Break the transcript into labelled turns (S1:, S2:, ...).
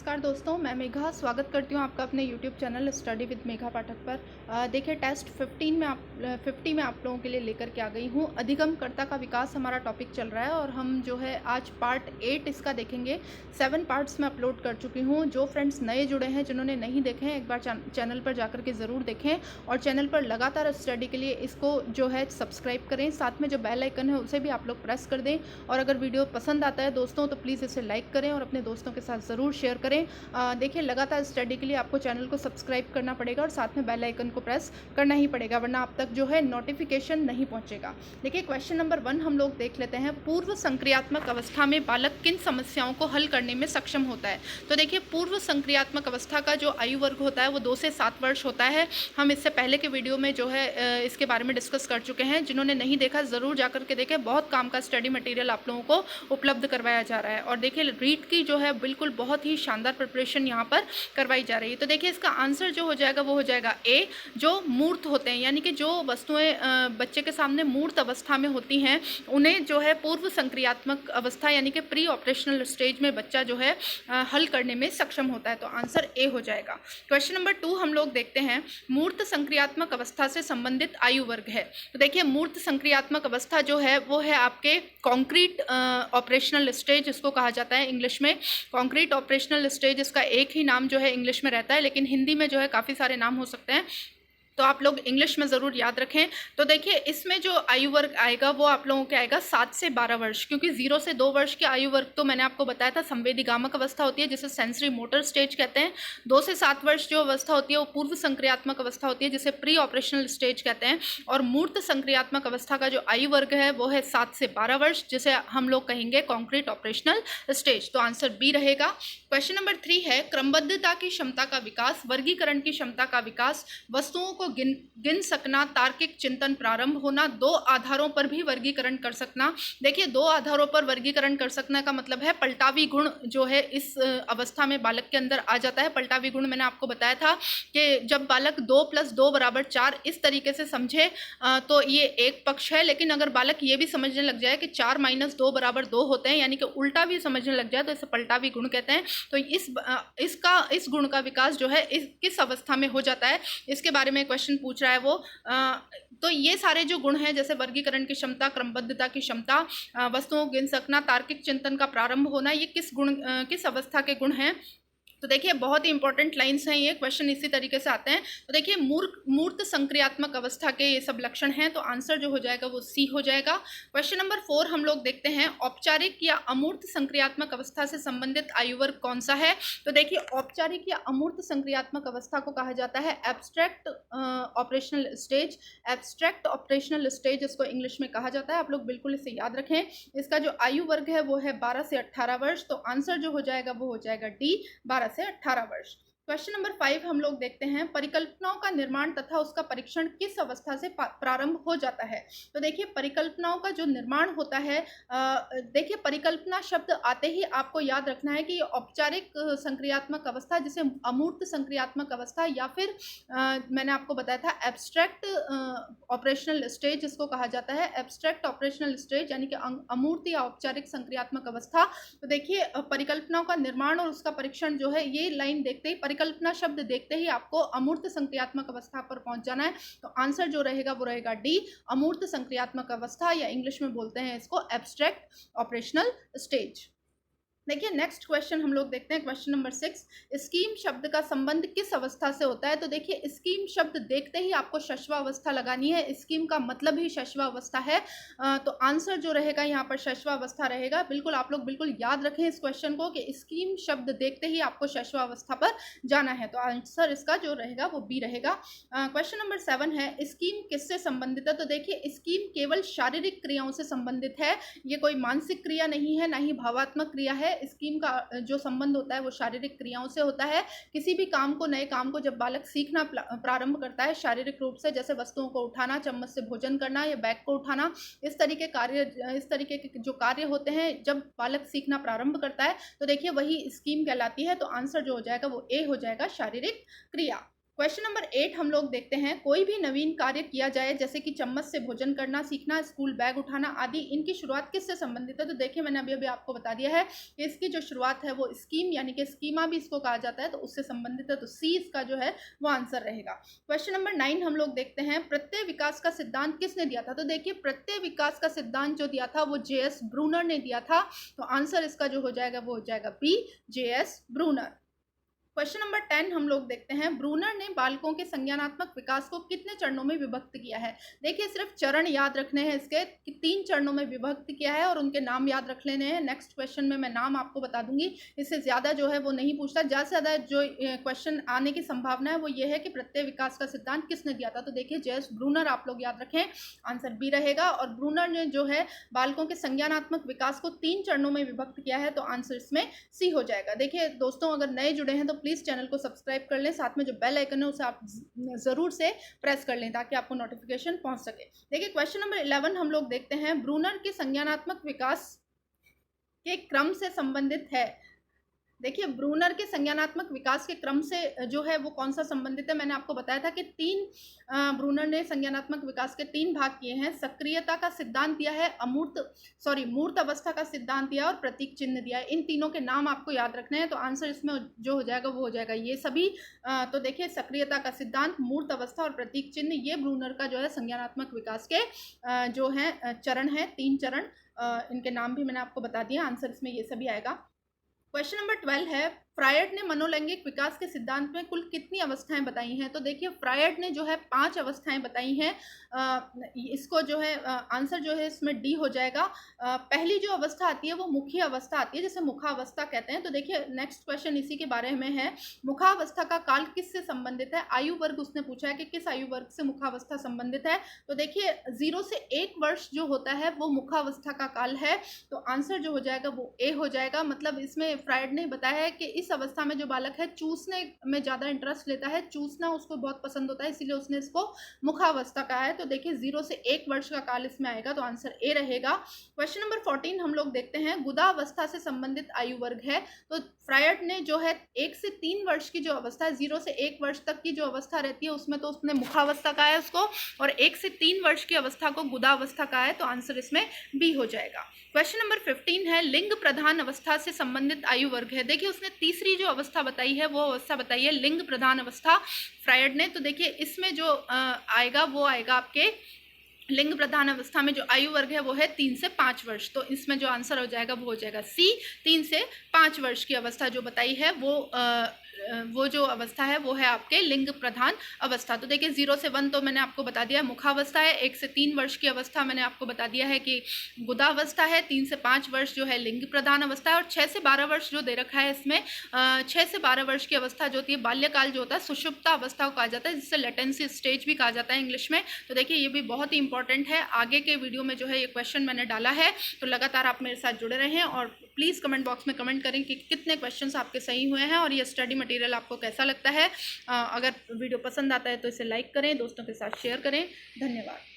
S1: नमस्कार दोस्तों, मैं मेघा स्वागत करती हूँ आपका अपने YouTube channel study with Megha Pathak पर। देखिए टेस्ट 50 में आप लोगों के लिए लेकर के आ गई हूँ। अधिगमकर्ता का विकास हमारा टॉपिक चल रहा है और हम जो है आज पार्ट 8 इसका देखेंगे। 7 पार्ट्स में अपलोड कर चुकी हूँ। जो फ्रेंड्स नए जुड़े हैं, जिन्होंने नहीं देखे हैं, एक बार चैनल पर जाकर के ज़रूर देखें और चैनल पर लगातार स्टडी के लिए इसको जो है सब्सक्राइब करें। साथ में जो बेल आइकन है उसे भी आप लोग प्रेस कर दें और अगर वीडियो पसंद आता है दोस्तों तो प्लीज़ इसे लाइक करें और अपने दोस्तों के साथ ज़रूर शेयर करें। देखिए लगातार स्टडी के लिए आपको चैनल को सब्सक्राइब करना पड़ेगा और साथ में बेल आइकन को प्रेस करना ही पड़ेगा, वरना आप तक जो है नोटिफिकेशन नहीं पहुंचेगा। देखिए क्वेश्चन नंबर 1 हम लोग देख लेते हैं। पूर्व संक्रियात्मक अवस्था में बालक किन समस्याओं को हल करने में सक्षम होता है? तो देखिए पूर्व संक्रियात्मक अवस्था का जो आयु वर्ग होता है वो 2 से 7 वर्ष होता है। हम इससे पहले के वीडियो में जो है इसके बारे में डिस्कस कर चुके हैं। जिन्होंने नहीं देखा ज़रूर जाकर के देखें। बहुत काम का स्टडी मटेरियल आप लोगों को उपलब्ध करवाया जा रहा है और देखिए रीट की जो है बिल्कुल बहुत ही शानदार प्रिपरेशन यहाँ पर करवाई जा रही है। तो देखिए इसका आंसर जो हो जाएगा वो हो जाएगा ए। जो मूर्त होते हैं यानी कि जो वस्तुएं बच्चे के सामने मूर्त अवस्था में होती हैं उन्हें जो है पूर्व संक्रियात्मक अवस्था यानी कि प्री ऑपरेशनल स्टेज में बच्चा जो है हल करने में सक्षम होता है। तो आंसर ए हो जाएगा। क्वेश्चन नंबर 2 हम लोग देखते हैं। मूर्त संक्रियात्मक अवस्था से संबंधित आयु वर्ग है। तो देखिए मूर्त संक्रियात्मक अवस्था जो है वो है आपके कॉन्क्रीट ऑपरेशनल स्टेज, इसको कहा जाता है इंग्लिश में कॉन्क्रीट ऑपरेशनल स्टेज। इसका एक ही नाम जो है इंग्लिश में रहता है, लेकिन हिंदी में जो है काफ़ी सारे नाम हो सकते हैं, तो आप लोग इंग्लिश में ज़रूर याद रखें। तो देखिए इसमें जो आयु वर्ग आएगा वो आप लोगों के आएगा 7 से 12 वर्ष, क्योंकि 0 से 2 वर्ष के आयु वर्ग तो मैंने आपको बताया था संवेदीगामक अवस्था होती है जिसे सेंसरी मोटर स्टेज कहते हैं। 2 से 7 वर्ष जो अवस्था होती है वो पूर्व संक्रियात्मक अवस्था होती है जिसे प्री ऑपरेशनल स्टेज कहते हैं। और मूर्त संक्रियात्मक अवस्था का जो आयु वर्ग है वो है 7 से 12 वर्ष, जिसे हम लोग कहेंगे कॉन्क्रीट ऑपरेशनल स्टेज। तो आंसर बी रहेगा। क्वेश्चन नंबर 3 है। क्रमबद्धता की क्षमता का विकास, वर्गीकरण की क्षमता का विकास, वस्तुओं को गिन सकना, तार्किक चिंतन प्रारंभ होना, 2 आधारों पर भी वर्गीकरण कर सकना। देखिए 2 आधारों पर वर्गीकरण कर सकना का मतलब है पलटावी गुण जो है इस अवस्था में बालक के अंदर आ जाता है। पलटावी गुण मैंने आपको बताया था कि जब बालक 2 + 2 = 4 इस तरीके से समझे तो ये एक पक्ष है, लेकिन अगर बालक ये भी समझने लग जाए कि 4 - 2 = 2 होते हैं, यानी कि उल्टा भी समझने लग जाए, तो इसे पलटावी गुण कहते हैं। तो इस गुण का विकास जो है किस अवस्था में हो जाता है, इसके बारे में क्वेश्चन पूछ रहा है वो। तो ये सारे जो गुण हैं जैसे वर्गीकरण की क्षमता, क्रमबद्धता की क्षमता, वस्तुओं को गिन सकना, तार्किक चिंतन का प्रारंभ होना, ये किस अवस्था के गुण हैं? तो देखिए बहुत ही इंपॉर्टेंट लाइंस हैं, ये क्वेश्चन इसी तरीके से आते हैं। तो देखिए मूर्त संक्रियात्मक अवस्था के ये सब लक्षण हैं, तो आंसर जो हो जाएगा वो सी हो जाएगा। क्वेश्चन नंबर 4 हम लोग देखते हैं। औपचारिक या अमूर्त संक्रियात्मक अवस्था से संबंधित आयु वर्ग कौन सा है? तो देखिए औपचारिक या अमूर्त संक्रियात्मक अवस्था को कहा जाता है abstract operational stage. Abstract operational stage इसको इंग्लिश में कहा जाता है। आप लोग बिल्कुल इसे याद रखें। इसका जो आयु वर्ग है वो है 12 से 18 वर्ष। तो आंसर जो हो जाएगा वो हो जाएगा डी, 12 से 18 वर्ष। क्वेश्चन नंबर 5 हम लोग देखते हैं। परिकल्पनाओं का निर्माण तथा उसका परीक्षण किस अवस्था से प्रारंभ हो जाता है? तो देखिए परिकल्पनाओं का जो निर्माण होता है, देखिए परिकल्पना शब्द आते ही आपको याद रखना है कि ये औपचारिक संक्रियात्मक अवस्था, जिसे अमूर्त संक्रियात्मक अवस्था या फिर मैंने आपको बताया था एब्स्ट्रैक्ट ऑपरेशनल स्टेज इसको कहा जाता है। एब्स्ट्रैक्ट ऑपरेशनल स्टेज यानी कि अमूर्त या औपचारिक संक्रियात्मक अवस्था। तो देखिए परिकल्पनाओं का निर्माण और उसका परीक्षण जो है, ये लाइन देखते ही, परिकल्पना शब्द देखते ही आपको अमूर्त संक्रियात्मक अवस्था पर पहुंच जाना है। तो आंसर जो रहेगा वो रहेगा डी, अमूर्त संक्रियात्मक अवस्था, या इंग्लिश में बोलते हैं इसको एब्स्ट्रैक्ट ऑपरेशनल स्टेज। देखिए नेक्स्ट क्वेश्चन हम लोग देखते हैं। Question number 6। स्कीम शब्द का संबंध किस अवस्था से होता है? तो देखिए स्कीम शब्द देखते ही आपको शश्वावस्था लगानी है। स्कीम का मतलब ही शश्वावस्था है। तो आंसर जो रहेगा यहाँ पर शश्वावस्था रहेगा। बिल्कुल आप लोग बिल्कुल याद रखें इस क्वेश्चन को कि स्कीम शब्द देखते ही आपको शश्वावस्था पर जाना है। तो आंसर इसका जो रहेगा वो बी रहेगा। क्वेश्चन नंबर 7 है। स्कीम किससे संबंधित है? तो देखिए स्कीम केवल शारीरिक क्रियाओं से संबंधित है। ये कोई मानसिक क्रिया नहीं है, ना ही भावात्मक क्रिया है। स्कीम का जो संबंध होता है वो शारीरिक क्रियाओं से होता है। किसी भी काम को, नए काम को जब बालक सीखना प्रारंभ करता है शारीरिक रूप से, जैसे वस्तुओं को उठाना, चम्मच से भोजन करना या बैग को उठाना, इस तरीके के जो कार्य होते हैं जब बालक सीखना प्रारंभ करता है, तो देखिए वही स्कीम कहलाती है। तो आंसर जो हो जाएगा वो ए हो जाएगा, शारीरिक क्रिया। क्वेश्चन नंबर 8 हम लोग देखते हैं, कोई भी नवीन कार्य किया जाए जैसे कि चम्मच से भोजन करना सीखना, स्कूल बैग उठाना आदि, इनकी शुरुआत किससे संबंधित है? तो देखिए मैंने अभी अभी आपको बता दिया है कि इसकी जो शुरुआत है वो स्कीम यानी कि स्कीमा भी इसको कहा जाता है, तो उससे संबंधित है, तो सी इसका जो है वो आंसर रहेगा। क्वेश्चन नंबर 9 हम लोग देखते हैं, प्रत्यय विकास का सिद्धांत किसने दिया था? तो देखिए प्रत्यय विकास का सिद्धांत जो दिया था वो जे.एस. ब्रूनर ने दिया था, तो आंसर इसका जो हो जाएगा वो हो जाएगा B, JS. Bruner. Question number 10 हम लोग देखते हैं, ब्रूनर ने बालकों के संज्ञानात्मक विकास को कितने चरणों में विभक्त किया है? देखिए सिर्फ चरण याद रखने हैं इसके कि 3 चरणों में विभक्त किया है और उनके नाम याद रख लेने हैं। नेक्स्ट क्वेश्चन में मैं नाम आपको बता दूंगी, इससे ज़्यादा जो है वो नहीं पूछता। ज़्यादा से ज़्यादा जो क्वेश्चन आने की संभावना है वो ये है कि प्रत्यय विकास का सिद्धांत किसने दिया था? तो देखिए जे.एस. ब्रूनर आप लोग याद रखें, आंसर बी रहेगा। और ब्रूनर ने जो है बालकों के संज्ञानात्मक विकास को 3 चरणों में विभक्त किया है, तो आंसर इसमें सी हो जाएगा। देखिए दोस्तों, अगर नए जुड़े हैं तो प्लीज़ चैनल को सब्सक्राइब कर लें, साथ में जो बेल आइकन है उसे आप ज़रूर से प्रेस कर लें ताकि आपको नोटिफिकेशन पहुंच सके। देखिए क्वेश्चन नंबर 11 हम लोग देखते हैं, ब्रूनर के संज्ञानात्मक विकास के क्रम से संबंधित है। देखिए ब्रूनर के संज्ञानात्मक विकास के क्रम से जो है वो कौन सा संबंधित है? मैंने आपको बताया था कि ब्रूनर ने संज्ञानात्मक विकास के 3 भाग किए हैं। सक्रियता का सिद्धांत दिया है, मूर्त अवस्था का सिद्धांत दिया और प्रतीक चिन्ह दिया है। इन तीनों के नाम आपको याद रखने हैं, तो आंसर इसमें जो हो जाएगा वो हो जाएगा ये सभी। तो देखिए सक्रियता का सिद्धांत, मूर्त अवस्था और प्रतीक चिन्ह, ये ब्रूनर का जो है संज्ञानात्मक विकास के जो है चरण है, 3 चरण। इनके नाम भी मैंने आपको बता दिया, आंसर इसमें ये सभी आएगा। क्वेश्चन नंबर 12 है, फ्रायड ने मनोलैंगिक विकास के सिद्धांत में कुल कितनी अवस्थाएं बताई हैं? तो देखिए फ्रायड ने जो है 5 अवस्थाएं बताई हैं। इसको जो है आंसर जो है इसमें डी हो जाएगा। पहली जो अवस्था आती है वो मुखी अवस्था आती है, जिसे मुखावस्था कहते हैं। तो देखिए नेक्स्ट क्वेश्चन इसी के बारे में है, मुखावस्था का काल किससे संबंधित है? आयु वर्ग उसने पूछा है कि किस आयु वर्ग से मुखावस्था संबंधित है। तो देखिए 0 से 1 वर्ष जो होता है वो मुखावस्था का काल है, तो आंसर जो हो जाएगा वो ए हो जाएगा। मतलब इसमें फ्रायड ने बताया है कि इस अवस्था में जो बालक है चूसने में ज़्यादा इंटरेस्ट लेता है, चूसना उसको बहुत पसंद होता है, इसीलिए उसने इसको मुखावस्था कहा है। तो देखिए 0 से 1 वर्ष का काल इसमें आएगा, तो आंसर ए रहेगा। क्वेश्चन नंबर 14 हम लोग देखते हैं, गुदावस्था से संबंधित आयु वर्ग है। तो फ्रायड ने जो है 1 से 3 वर्ष की जो अवस्था है, 0 से 1 वर्ष तक की जो अवस्था रहती है उसमें तो उसने मुखावस्था कहा है उसको, और 1 से 3 वर्ष की अवस्था को गुदावस्था कहा है, तो आंसर इसमें बी हो जाएगा। क्वेश्चन नंबर 15 है, लिंग प्रधान अवस्था से संबंधित आयु वर्ग है। देखिए उसने तीसरी जो अवस्था बताई है वो अवस्था बताई है लिंग प्रधान अवस्था फ्रायड ने। तो देखिए इसमें जो आएगा वो आएगा आपके लिंग प्रधान अवस्था में जो आयु वर्ग है वो है 3 से 5 वर्ष, तो इसमें जो आंसर हो जाएगा वो हो जाएगा सी, 3 से 5 वर्ष की अवस्था जो बताई है वो जो अवस्था है वो है आपके लिंग प्रधान अवस्था। तो देखिए 0 से 1 तो मैंने आपको बता दिया मुखावस्था है, 1 से 3 वर्ष की अवस्था मैंने आपको बता दिया है कि गुदावस्था है, 3 से 5 वर्ष जो है लिंग प्रधान अवस्था है, और 6 से 12 वर्ष जो दे रखा है इसमें 6 से 12 वर्ष की अवस्था जो होती है बाल्यकाल जो होता है सुषुप्ता अवस्था को कहा जाता है, जिससे लेटेंसी स्टेज भी कहा जाता है इंग्लिश में। तो देखिए ये भी बहुत ही इंपॉर्टेंट है, आगे के वीडियो में जो है ये क्वेश्चन मैंने डाला है, तो लगातार आप मेरे साथ जुड़े रहें और प्लीज़ कमेंट बॉक्स में कमेंट करें कि कितने क्वेश्चंस आपके सही हुए हैं और ये स्टडी मटेरियल आपको कैसा लगता है। अगर वीडियो पसंद आता है तो इसे लाइक करें, दोस्तों के साथ शेयर करें। धन्यवाद।